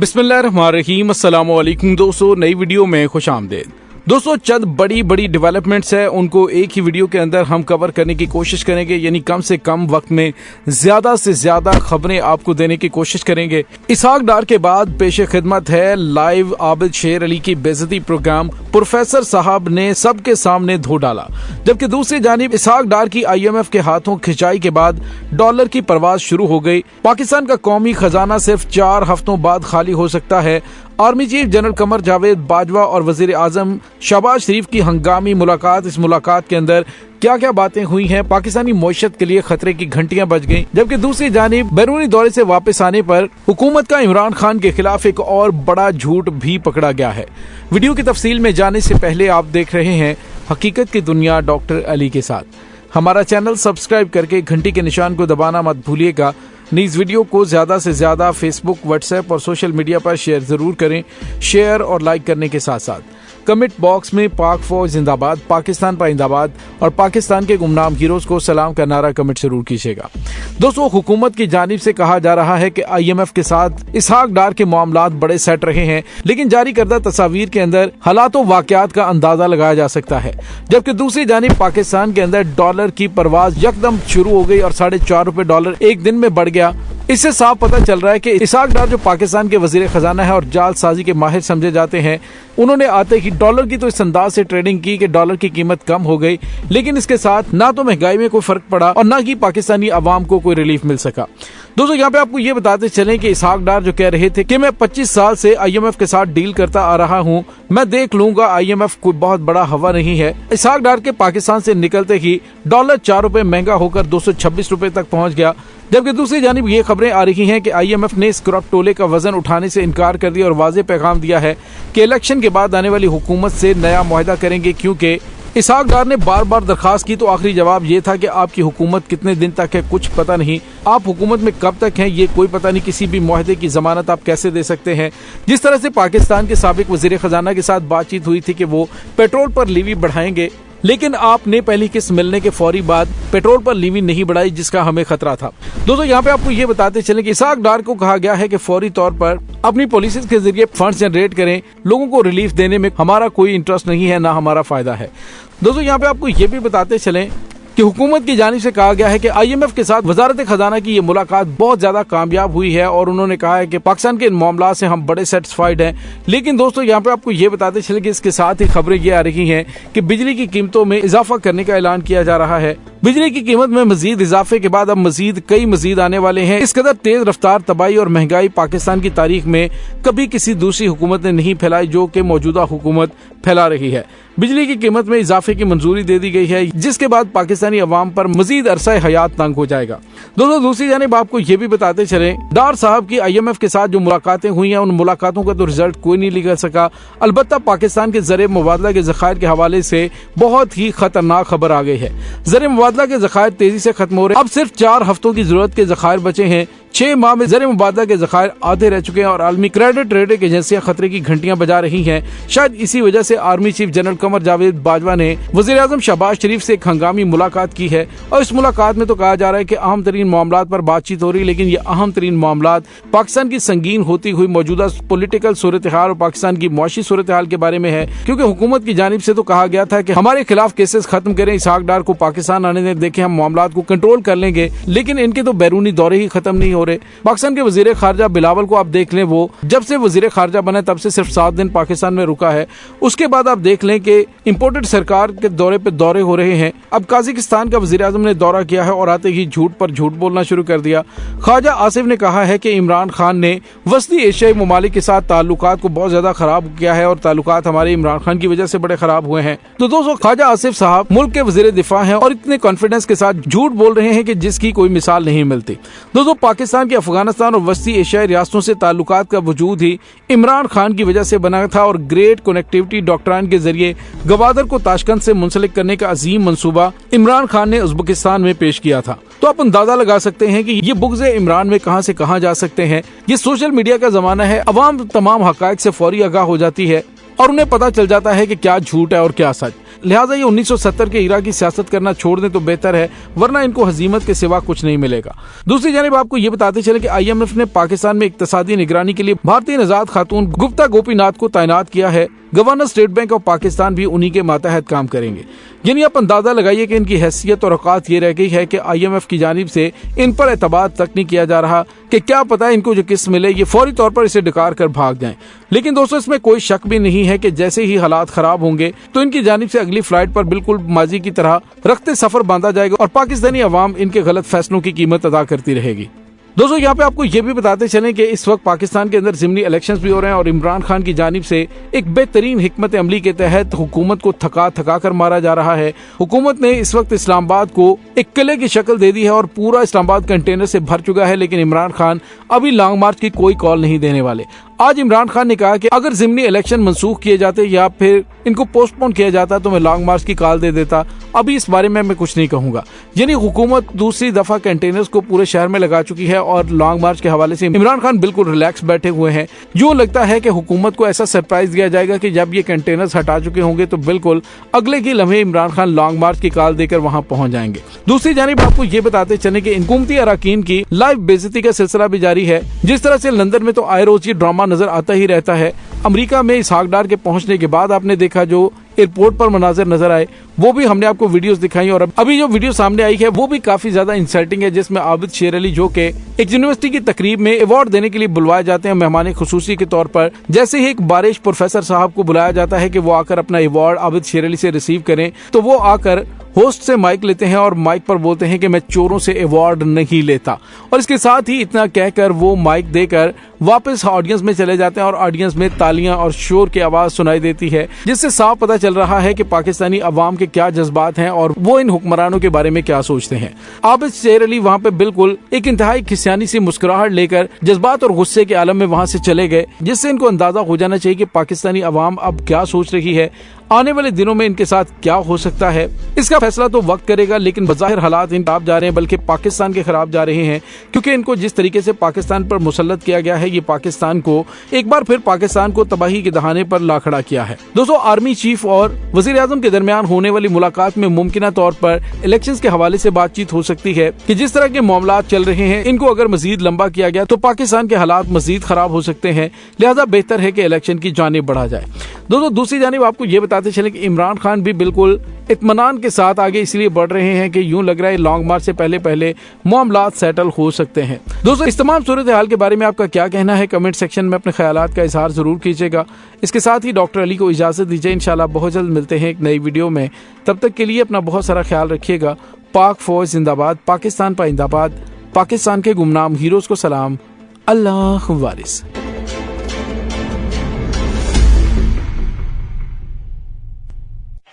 बिस्मिल्लाहिर्रहमानिर्रहीम। अस्सलामु अलैकुम दोस्तों, नई वीडियो में खुश आमदेद। दोस्तों, चंद बड़ी डेवलपमेंट्स है, उनको एक ही वीडियो के अंदर हम कवर करने की कोशिश करेंगे, यानी कम से कम वक्त में ज्यादा से ज्यादा खबरें आपको देने की कोशिश करेंगे। इसहाक डार के बाद पेशे खिदमत है लाइव आबिद शेर अली की बेइज्जती प्रोग्राम प्रोफेसर साहब ने सबके सामने धो डाला, जबकि दूसरी जानिब इसहाक डार की IMF के हाथों खिंचाई के बाद डॉलर की परवाज शुरू हो गई। पाकिस्तान का कौमी खजाना सिर्फ 4 हफ्तों बाद खाली हो सकता है। Army chief general Qamar Javed Bajwa और वजीर आजम शहबाज शरीफ की हंगामी मुलाकात। इस मुलाकात के अंदर क्या क्या बातें हुई हैं, पाकिस्तानी मईशत के लिए खतरे की घंटियां बज गईं, जबकि दूसरी जानिब बैरूनी दौरे से वापस आने पर हुकूमत का इमरान खान के खिलाफ एक और बड़ा झूठ भी पकड़ा गया है। वीडियो की तफसील में जाने से पहले आप देख रहे हैं हकीकत की दुनिया डॉक्टर अली के साथ। हमारा चैनल सब्सक्राइब करके घंटी के निशान को दबाना मत भूलिएगा। इस वीडियो को ज्यादा से ज्यादा फेसबुक, व्हाट्सएप और सोशल मीडिया पर शेयर जरूर करें। शेयर और लाइक करने के साथ साथ कमेंट बॉक्स में पाक फौज जिंदाबाद, पाकिस्तान पाइंदाबाद और पाकिस्तान के गुमनाम हीरोज को सलाम का नारा कमेंट जरूर कीजिएगा। दोस्तों, हुकूमत की जानिब से कहा जा रहा है कि IMF के साथ इसहाक डार के मामलात बड़े सेट रहे हैं, लेकिन जारी करदा तस्वीर के अंदर हालात व वाकयात का अंदाजा लगाया जा सकता है। जबकि दूसरी जानिब पाकिस्तान के अंदर डॉलर की परवाज यकदम शुरू हो गई और $4.5 डॉलर एक दिन में बढ़ गया। इससे साफ पता चल रहा है कि इसहाक डार जो पाकिस्तान के वजीर खजाना है और जालसाजी के माहिर समझे जाते हैं, उन्होंने आते ही डॉलर की तो इस अंदाज से ट्रेडिंग की कि डॉलर की कीमत कम हो गई, लेकिन इसके साथ ना तो महंगाई में कोई फर्क पड़ा और ना ही पाकिस्तानी अवाम को कोई रिलीफ मिल सका। दोस्तों, यहाँ पे आपको ये बताते चलें कि इसहाक डार जो कह रहे थे कि मैं 25 साल से IMF के साथ डील करता आ रहा हूँ, मैं देख लूंगा, IMF कोई बहुत बड़ा हवा नहीं है। इसहाक डार के पाकिस्तान से निकलते ही डॉलर $4 महंगा होकर $226 तक पहुंच गया। जबकि दूसरी जानिब ये खबरें आ रही हैं कि IMF ने स्क्रॉप टोले का वजन उठाने से इनकार कर दिया और वाज़ेह पैगाम दिया है कि इलेक्शन के बाद आने वाली हुकूमत से नया मुआहदा करेंगे, क्योंकि इसहाक डार ने बार बार दरखास्त की तो आखिरी जवाब ये था कि आपकी हुकूमत कितने दिन तक है कुछ पता नहीं, आप हुकूमत में कब तक हैं ये कोई पता नहीं, किसी भी मुआहदे की जमानत आप कैसे दे सकते हैं। जिस तरह से पाकिस्तान के साबिक वजीर खजाना के साथ बातचीत हुई थी कि वो पेट्रोल पर लीवी बढ़ाएंगे, लेकिन आपने पहली किस्त मिलने के फौरी बाद पेट्रोल पर लीवी नहीं बढ़ाई, जिसका हमें खतरा था। दोस्तों, यहाँ पे आपको ये बताते चलें कि इसहाक डार को कहा गया है कि फौरी तौर पर अपनी पॉलिसीज के जरिए फंड जनरेट करें, लोगों को रिलीफ देने में हमारा कोई इंटरेस्ट नहीं है, ना हमारा फायदा है। दोस्तों, यहाँ पे आपको ये भी बताते चलें कि हुकूमत की जानिब से कहा गया है कि IMF के साथ वजारत खजाना की ये मुलाकात बहुत ज्यादा कामयाब हुई है और उन्होंने कहा है कि पाकिस्तान के इन मामला से हम बड़े सेटिस्फाइड हैं। लेकिन दोस्तों, यहाँ पे आपको ये बताते चले कि इसके साथ ही खबरें ये आ रही हैं कि बिजली की कीमतों में इजाफा करने का ऐलान किया जा रहा है। बिजली की कीमत में मजीद इजाफे के बाद अब कई मजीद आने वाले हैं। इस कदर तेज रफ्तार तबाही और महंगाई पाकिस्तान की तारीख में कभी किसी दूसरी हुकूमत ने नहीं फैलाई जो कि मौजूदा हुकूमत फैला रही है। बिजली की कीमत में इजाफे की मंजूरी दे दी गई है, जिसके बाद पाकिस्तानी अवाम पर मजीद अरसा हयात तंग हो जाएगा। दोस्तों, दूसरी जानिब आपको ये भी बताते चले, डार साहब की IMF के साथ जो मुलाकातें हुई हैं, उन मुलाकातों का तो रिजल्ट कोई नहीं निकल सका। अलबत्ता पाकिस्तान के ज़रिए मुबादला के ज़खायर के हवाले से बहुत ही खतरनाक खबर आ गई है। ज़रिए मुबादला के ज़खायर तेजी से खत्म हो रहे हैं। अब सिर्फ 4 हफ्तों की जरूरत के ज़खायर बचे हैं। 6 माह में ज़रिए मुबादला के ज़खायर आधे रह चुके हैं और आलमी क्रेडिट रेटिंग एजेंसियां खतरे की घंटियां बजा रही हैं। शायद इसी वजह से army chief general Qamar Javed Bajwa ने वजीर आजम शहबाज शरीफ से एक हंगामी मुलाकात की है और इस मुलाकात में तो कहा जा रहा है कि अहम तरीन मामलात पर बातचीत हो रही है, लेकिन ये अहम तरीन मामलात पाकिस्तान की संगीन होती हुई मौजूदा पॉलिटिकल सूरत हाल और पाकिस्तान की मुआशी सूरत हाल के बारे में है। क्योंकि हुकूमत की जानिब से तो कहा गया था कि हमारे खिलाफ केसेस खत्म करें, इसहाक डार को पाकिस्तान आने दें, देखें हम मामलात को कंट्रोल कर लेंगे, लेकिन इनके तो बैरूनी दौरे ही खत्म नहीं हो रहे। पाकिस्तान के वजीर खारजा बिलावल को आप देख लें, वो जब से वजीर खारजा बने तब से सिर्फ 7 दिन पाकिस्तान में रुका है। उसके बाद आप देख लें कि इंपोर्टेड सरकार के दौरे पे दौरे हो रहे हैं। अब काज़ाकिस्तान का वजीर आजम ने दौरा किया है और आते ही झूठ पर झूठ बोलना शुरू कर दिया। ख्वाजा आसिफ ने कहा है कि इमरान खान ने वस्ती एशियाई ममालिक के साथ ताल्लुकात को बहुत ज्यादा खराब किया है और ताल्लुकात हमारे इमरान खान की वजह से बड़े खराब हुए हैं। तो दोस्तों, ख्वाजा आसिफ साहब मुल्क के वजीर दिफा हैं और इतने कॉन्फिडेंस के साथ झूठ बोल रहे हैं कि जिसकी कोई मिसाल नहीं मिलती। दोस्तों, पाकिस्तान के अफगानिस्तान और वस्ती एशियाई रियासतों से ताल्लुकात का वजूद ही इमरान खान की वजह से बना था और ग्रेट कनेक्टिविटी डॉक्ट्राइन के जरिए गवादर को ताशकंद से मुंसलिक करने का अजीम मंसूबा इमरान खान ने उज़्बेकिस्तान में पेश किया था। तो आप अंदाजा लगा सकते हैं कि ये बुग़्ज़ इमरान में कहां से कहां जा सकते हैं। ये सोशल मीडिया का जमाना है, अवाम तमाम हक़ाइक़ से फौरी आगाह हो जाती है और उन्हें पता चल जाता है कि क्या झूठ है और क्या सच। लिहाजा ये 1970 के इराक की सियासत करना छोड़ दें तो बेहतर है, वरना इनको हजीमत के सिवा कुछ नहीं मिलेगा। दूसरी जानिब आपको ये बताते चले कि IMF ने पाकिस्तान में इक्तिसादी निगरानी के लिए भारतीय नजात खातून गुप्ता गोपीनाथ को तैनात किया है। Governor state bank of Pakistan भी उन्हीं के मातहत काम करेंगे। यानी आप अंदाजा लगाइए कि इनकी हैसियत और औकात ये रह गई है कि IMF की जानिब से इन पर एतबार तक नहीं किया जा रहा कि क्या पता है इनको जो किस्त मिले ये फौरी तौर पर इसे डकार कर भाग जाएं। लेकिन दोस्तों इसमें कोई शक भी नहीं है कि जैसे ही हालात खराब होंगे तो इनकी जानिब से अगली फ्लाइट पर बिल्कुल माजी की तरह रखते सफर बांधा जाएगा और पाकिस्तानी अवाम इनके गलत फैसलों की कीमत अदा करती रहेगी। दोस्तों यहाँ पे आपको ये भी बताते चलें कि इस वक्त पाकिस्तान के अंदर ज़िमनी इलेक्शंस भी हो रहे हैं और इमरान खान की जानिब से एक बेहतरीन हिकमत अमली के तहत हुकूमत को थका थका कर मारा जा रहा है। हुकूमत ने इस वक्त इस्लामाबाद को एक किले की शक्ल दे दी है और पूरा इस्लामाबाद कंटेनर से भर चुका है, लेकिन इमरान खान अभी लॉन्ग मार्च की कोई कॉल नहीं देने वाले। आज इमरान खान ने कहा कि अगर ज़िमनी इलेक्शन मंसूख किए जाते या फिर इनको पोस्टपोन किया जाता तो मैं लॉन्ग मार्च की कॉल दे देता, अभी इस बारे में मैं कुछ नहीं कहूंगा। यानी हुकूमत दूसरी दफा कंटेनर्स को पूरे शहर में लगा चुकी है और लॉन्ग मार्च के हवाले से इमरान खान बिल्कुल रिलैक्स बैठे हुए हैं। यूं लगता है कि हुकूमत को ऐसा सरप्राइज दिया जाएगा कि जब ये कंटेनर्स हटा चुके होंगे तो बिल्कुल अगले के लम्हे इमरान खान लॉन्ग मार्च की कॉल देकर वहां पहुंच जाएंगे। दूसरी जानिब आपको ये बताते चले कि हुकूमती अरकान की लाइव बेइज्जती का सिलसिला भी जारी है। जिस तरह से लंदन में तो आए रोज ये ड्रामा नजर आता ही रहता है। अमेरिका में इसहाक डार के पहुंचने के बाद आपने देखा जो एयरपोर्ट पर मनाजिर नजर आए वो भी हमने आपको वीडियोस दिखाई और अभी जो वीडियो सामने आई है वो भी काफी ज्यादा इंसल्टिंग है, जिसमें आबिद शेर अली जो के एक यूनिवर्सिटी की तकरीब में अवार्ड देने के लिए बुलवाए जाते हैं मेहमान खुसूसी के तौर पर। जैसे ही एक बारिश प्रोफेसर साहब को बुलाया जाता है कि वो आकर अपना अवार्ड आबिद शेर अली से रिसीव करें, तो वो आकर होस्ट से माइक लेते हैं और माइक पर बोलते हैं कि मैं चोरों से अवार्ड नहीं लेता, और इसके साथ ही इतना कहकर वो माइक देकर वापस ऑडियंस में चले जाते हैं और ऑडियंस में तालियां और शोर की आवाज सुनाई देती है, जिससे साफ पता चल रहा है कि पाकिस्तानी अवाम के क्या जज्बात हैं और वो इन हुक्मरानों के बारे में क्या सोचते हैं। आबिद शेर अली वहाँ पे बिल्कुल एक इंतहाई खिसियानी सी मुस्कुराहट लेकर जज्बात और गुस्से के आलम में वहाँ से चले गए, जिससे इनको अंदाजा हो जाना चाहिए कि पाकिस्तानी अवाम अब क्या सोच रही है, आने वाले दिनों में इनके साथ क्या हो सकता है। इसका फैसला तो वक्त करेगा, लेकिन बज़ाहिर हालात इन खराब जा रहे हैं, बल्कि पाकिस्तान के खराब जा रहे हैं, क्योंकि इनको जिस तरीके से पाकिस्तान पर मुसल्लत किया गया है ये पाकिस्तान को एक बार फिर पाकिस्तान को तबाही के दहाने पर ला खड़ा किया है। दोस्तों आर्मी चीफ और वजीर आजम के दरमियान होने वाली मुलाकात में मुमकिन तौर पर इलेक्शंस के हवाले से बातचीत हो सकती है कि जिस तरह के मामलात चल रहे हैं इनको अगर मजीद लंबा किया गया तो पाकिस्तान के हालात मजीद खराब हो सकते हैं, लिहाजा बेहतर है कि इलेक्शन की जानिब बढ़ा जाए। दोस्तों दूसरी जानिब आपको ये बताते चले कि इमरान खान भी बिल्कुल इत्मीनान के साथ आगे इसलिए बढ़ रहे हैं कि यूं लग रहा है लॉन्ग मार्च से पहले पहले मामलात सेटल हो सकते हैं। दोस्तों इस तमाम सूरत हाल के बारे में आपका क्या कहना है, कमेंट सेक्शन में अपने ख्यालात का इजहार जरूर कीजिएगा। इसके साथ ही डॉक्टर अली को इजाजत दीजिए, इंशाल्लाह बहुत जल्द मिलते हैं एक नई वीडियो में। तब तक के लिए अपना बहुत सारा ख्याल रखिएगा। पाक फौज जिंदाबाद, पाकिस्तान पाइंदाबाद, पाकिस्तान के गुमनाम हीरोज को सलाम, अल्लाह वारिस।